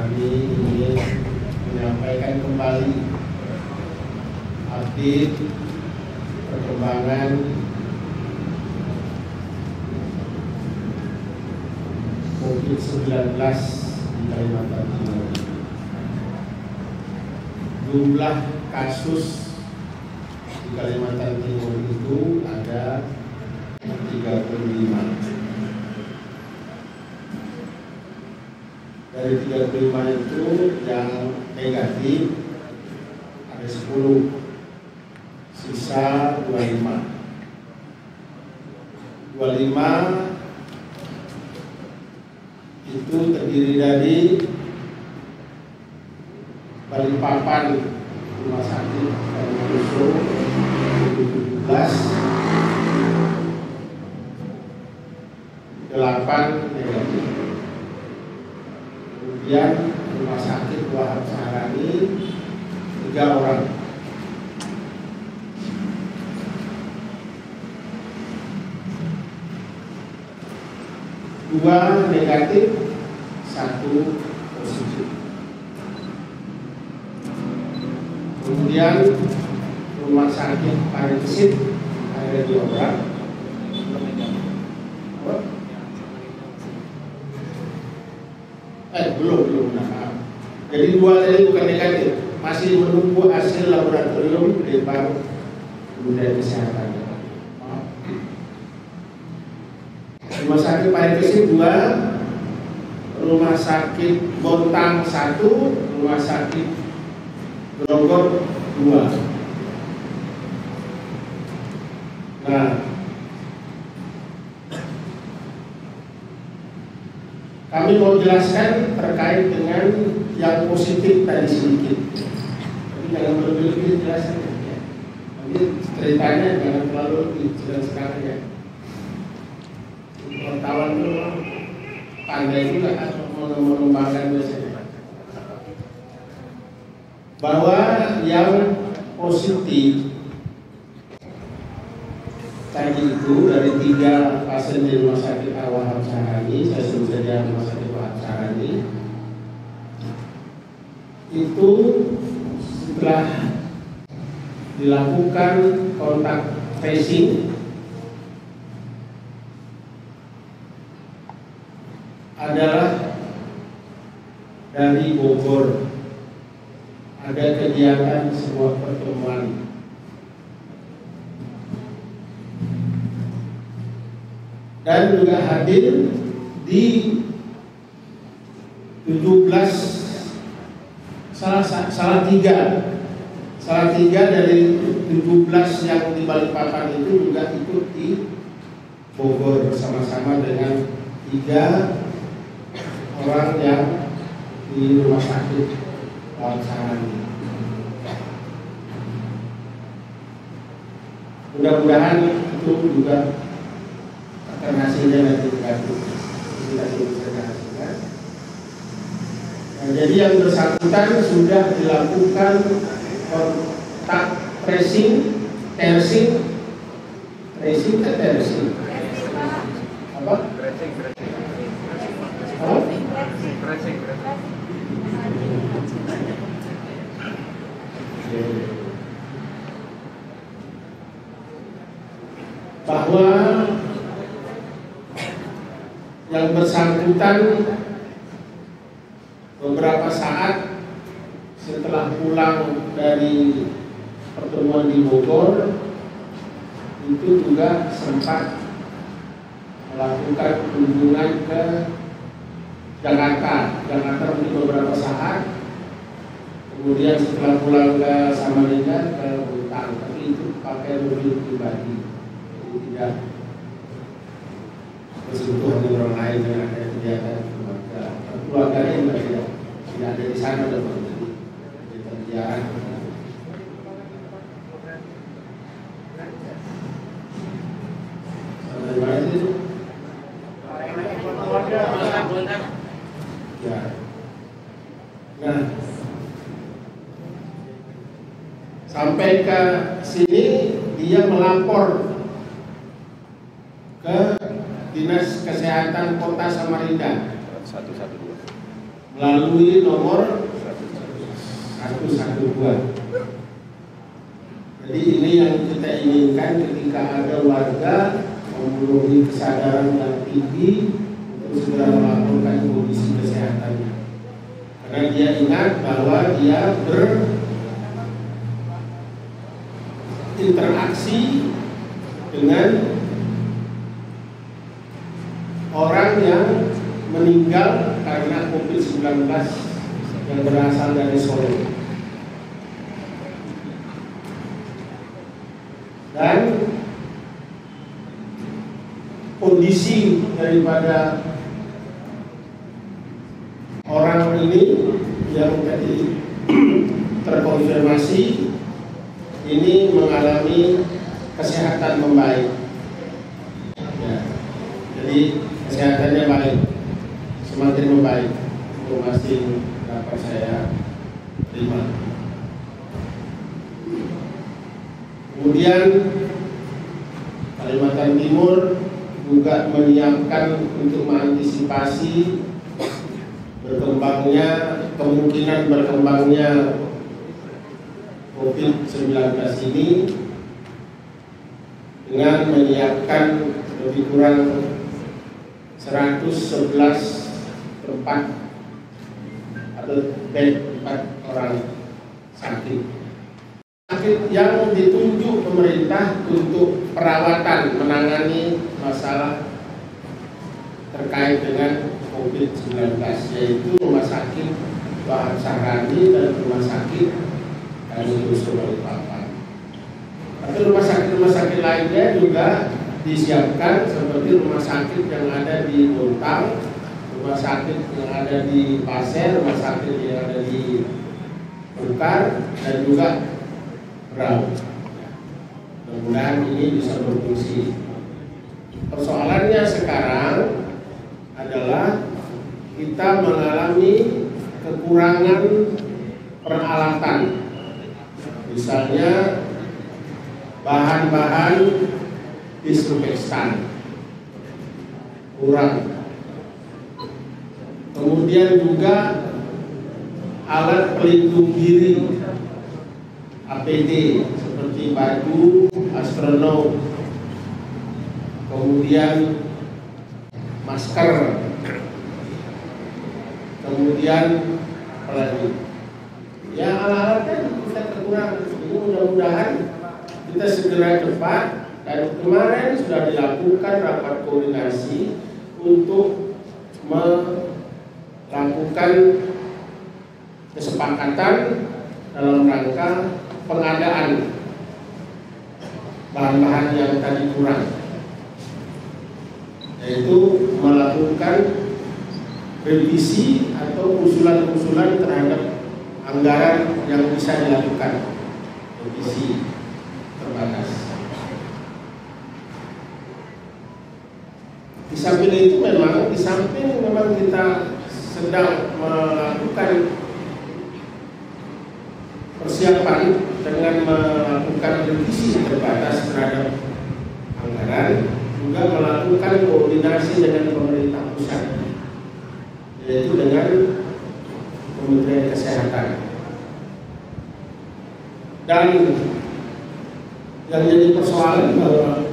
kami ingin menyampaikan kembali update perkembangan COVID-19 di Kalimantan Timur. Jumlah kasus di Kalimantan Timur itu ada 35. Dari 35 itu yang negatif ada 10, sisa 25. 25 itu terdiri dari Balikpapan Rumah Sakit Kalimantan 17, 8 negatif. Kemudian Rumah Sakit Wahab Saharani 3 orang. Dua negatif, 1 positif. Kemudian Rumah Sakit Parikesit ada 2 orang. Belum. Nah, jadi 2 tadi bukan negatif, masih menunggu hasil laboratorium dari Kementerian Kesehatan. Rumah Sakit Parikesit 2, Rumah Sakit Bontang 1, Rumah Sakit Grogol 2. Nah, kami mau jelaskan terkait dengan yang positif tadi sedikit. Tapi jangan berlebih jelaskan ya. Nanti ceritanya jangan terlalu jelas sekali ya. Wartawan itu pandai juga mengembangkan biasanya. Bahwa yang positif tadi itu dari 3 pasien di Rumah Sakit Wahab Saharani, saya sebut saja Rumah Sakit Wahab Saharani, itu setelah dilakukan kontak tracing adalah dari Bogor. Ada kegiatan sebuah pertemuan dan juga hadir di 17 salah tiga dari 17 yang di Balikpapan itu juga ikut di Bogor bersama-sama dengan 3 orang yang di Rumah Sakit Wahab Saharani. Mudah-mudahan itu juga akan hasilnya nanti kita bisa hasilkan. Nah, jadi yang bersangkutan sudah dilakukan kontak tracing, apa? Bahwa yang bersangkutan beberapa saat setelah pulang dari pertemuan di Bogor itu juga sempat melakukan kunjungan ke Jakarta mungkin beberapa saat, kemudian setelah pulang ke Samarinda ke Bontang, tapi itu pakai mobil pribadi, jadi tidak bersentuhan dengan orang lain yang ada kegiatan keluarganya juga tidak ada di sana dan menjadi kegiatan. Sampai mana sih? Ya. Nah, sampai ke sini dia melapor ke Dinas Kesehatan Kota Samarinda. 112. melalui nomor 112. Jadi ini yang kita inginkan ketika ada warga memenuhi kesadaran yang tinggi untuk segera melaporkan kondisi kesehatannya. Karena dia ingat bahwa dia berinteraksi dengan orang yang meninggal karena COVID-19 yang berasal dari Solo. Dan kondisi daripada orang ini yang tadi terkonfirmasi ini mengalami kesehatan membaik. Ya, jadi kesehatannya baik, semakin membaik. Informasi dapat saya terima. Kemudian Kalimantan Timur juga menyiapkan untuk mengantisipasi kemungkinan berkembangnya COVID-19 ini dengan menyiapkan lebih kurang 111 tempat atau bed tempat orang sakit yang ditunjuk pemerintah untuk perawatan menangani masalah terkait dengan COVID-19, yaitu Rumah Sakit Wahab Sahrani dan Rumah Sakit Kanjuruhan Balikpapan. Tapi rumah sakit lainnya juga disiapkan seperti rumah sakit yang ada di Bontang, rumah sakit yang ada di Pasir, rumah sakit yang ada di Bukar, dan juga Berau. Mudah-mudahan ini bisa berfungsi. Persoalannya sekarang adalah kita mengalami kekurangan peralatan, misalnya bahan-bahan disinfektan kurang, kemudian juga alat pelindung diri APD seperti baju astronom, kemudian masker, kemudian apalagi ya alat-alatnya kita kekurangan. Ini mudah-mudahan kita segera cepat, dan kemarin sudah dilakukan rapat koordinasi untuk melakukan kesepakatan dalam rangka pengadaan bahan-bahan yang tadi kurang, yaitu melakukan revisi atau usulan-usulan terhadap anggaran yang bisa dilakukan. Revisi terbatas. Di samping itu memang kita sedang melakukan persiapan dengan melakukan revisi terbatas terhadap anggaran, juga melakukan koordinasi dengan pemerintah pusat, yaitu dengan Kementerian Kesehatan. Dan yang jadi persoalan bahwa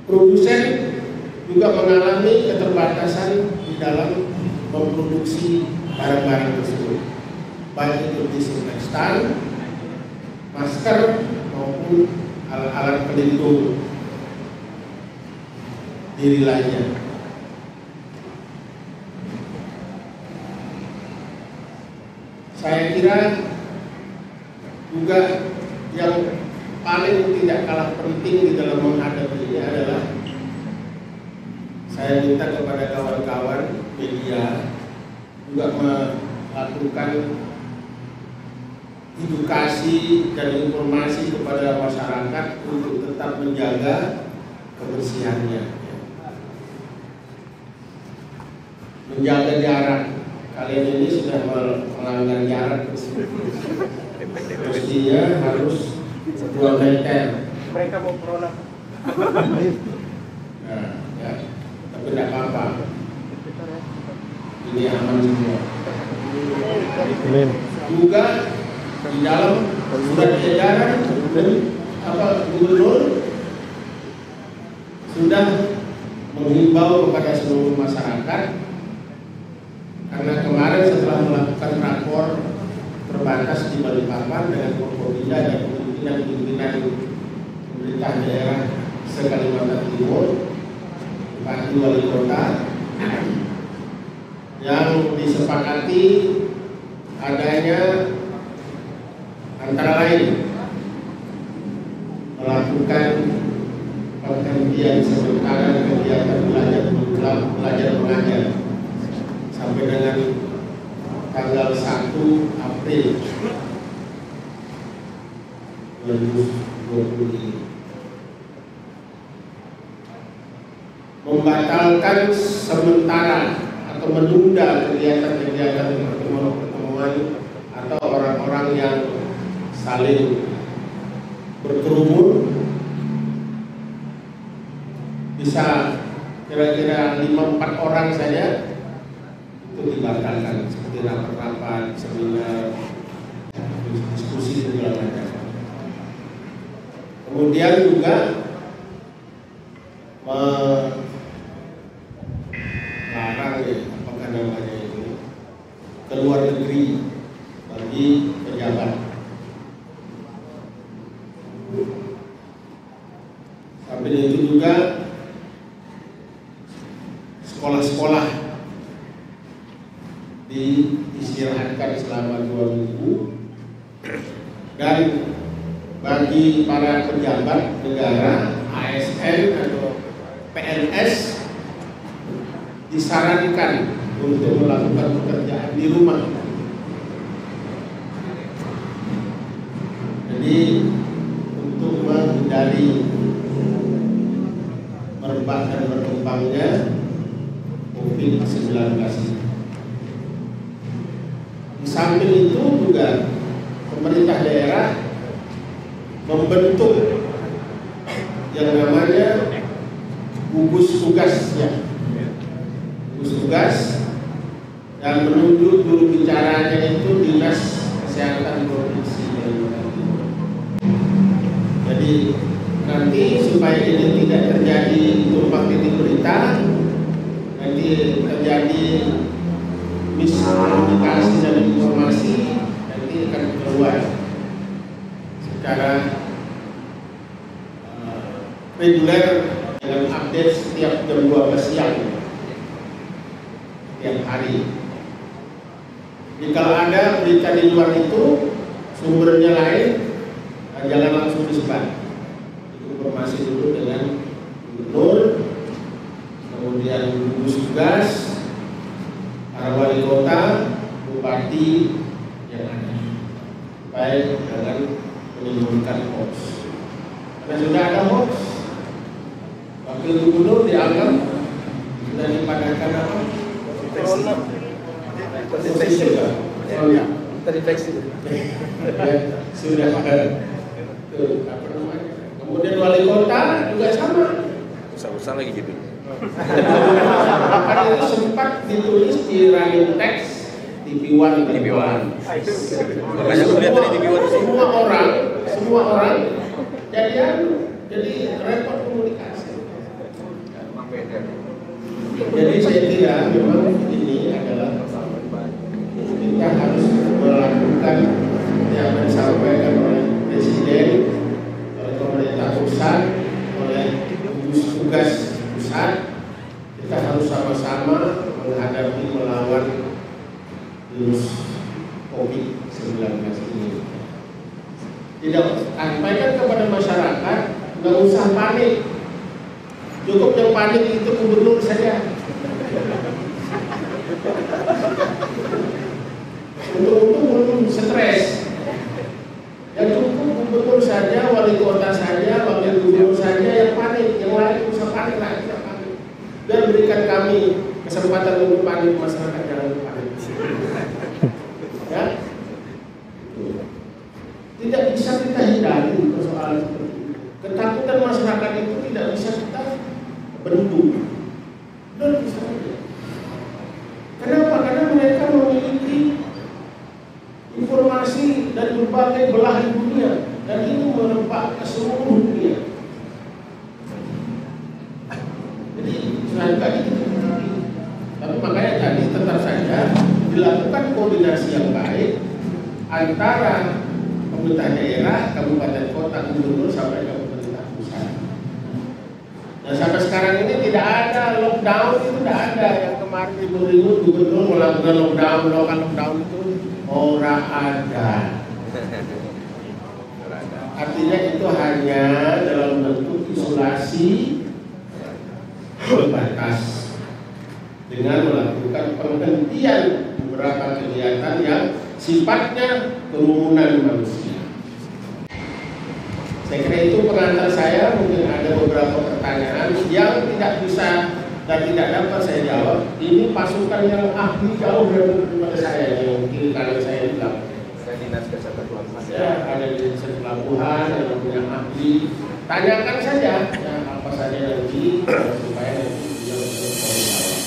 produsen juga mengalami keterbatasan di dalam memproduksi barang-barang tersebut, baik itu disinfektan, masker, maupun alat-alat pelindung diri lainnya. Saya kira juga yang paling tidak kalah penting di dalam menghadapi ini adalah saya minta kepada kawan-kawan media juga melakukan edukasi dan informasi kepada masyarakat untuk tetap menjaga kebersihannya, menjaga jarak. Kalian ini sudah melanggar jarak, mestinya harus 2 meter. Mereka mau corona. Nah, ya, tapi tidak apa-apa. ini aman semua. Amin. Juga di dalam surat edaran gubernur sudah menghimbau kepada seluruh masyarakat, karena kemarin setelah melakukan rapor terbatas di Balikpapan dengan Forkopimda dan pimpinan pemerintah daerah se-Kalimantan Timur, Bupati Wali Kota, yang disepakati adanya antara lain melakukan penghentian sementara kegiatan belajar mengajar sampai dengan tanggal 1 April 2020 ini. Membatalkan sementara atau menunda kegiatan-kegiatan pertemuan atau orang-orang yang saling berkerumun, bisa kira-kira 5-4 orang saja itu dibatalkan, seperti rapat-rapat, seminar, diskusi segala macam. Kemudian juga melarang apakah namanya itu keluar negeri bagi pejabat. Sampai itu juga sekolah-sekolah diistirahatkan selama 2 minggu, dan bagi para pejabat negara, ASN atau PNS disarankan untuk melakukan pekerjaan di rumah. Jadi untuk menghindari merebak dan berkembangnya COVID-19 ini. Di samping itu juga pemerintah daerah membentuk yang namanya gugus tugas, ya, gugus tugas, dan menunjuk juru bicaranya itu Dinas Kesehatan Provinsi Kalimantan Timur. Jadi nanti supaya ini tidak terjadi tumpang tindih berita, nanti terjadi miskomunikasi dan informasi, nanti akan keluar secara reguler dengan update setiap jam 12 siang setiap hari. Jadi kalau ada berita di luar itu sumbernya lain, jangan langsung disebar. Informasi dulu dengan gubernur, kemudian gugus tugas, para wali kota, bupati yang ada, baik dengan menimbulkan hoax. Karena sudah ada hoax, wakil gubernur dianggap sudah dipadamkan apa? Terinfeksi. Terinfeksi. Sudah ada. Apa namanya? Kemudian wali kota juga sama. Usah lagi gitu. Karena itu sempat ditulis di running text TV One. Makanya aku lihat dari TV One semua orang jadi repot komunikasi. Jadi saya kira memang ini adalah kita harus melakukan yang disampaikan oleh Presiden, oleh pemerintah pusat, oleh gugus tugas pusat. Kita harus sama-sama menghadapi, melawan virus COVID-19 ini. Tidak, sampaikan kepada masyarakat, nggak usah panik. Cukup yang panik itu gubernur saja. Untuk belum stres. Yang cukup gubernur saja, wali kota saja, wakil gubernur saja yang panik. Yang lain usah panik lah, tidak panik. Dan berikan kami kesempatan untuk panik, masyarakat jangan panik. Ya, tidak bisa kita hindari persoalan seperti itu. Ketakutan masyarakat itu tidak bisa kita bendung. Dan bisa. Kenapa? nggak diketahui. Tapi makanya tadi tetap saja dilakukan koordinasi yang baik antara pemerintah daerah, kabupaten kota, gubernur sampai ke pemerintah pusat. Dan sampai sekarang ini tidak ada lockdown, itu tidak ada. Yang kemarin ribut-ribut gubernur melakukan lockdown itu orang ada. Artinya itu hanya dalam bentuk isolasi terbatas dengan melakukan penghentian beberapa kegiatan yang sifatnya kerumunan manusia. Saya kira itu pengantar saya. Mungkin ada beberapa pertanyaan yang tidak bisa dan tidak dapat saya jawab. Ini pasukan yang ahli jauh daripada saya, yang mungkin kalau saya bilang. Dinas Kesehatan Pelabuhan. Ya, ada di pelabuhan yang punya ahli. Tanyakan saja ya, apa saja nanti supaya nanti dia bisa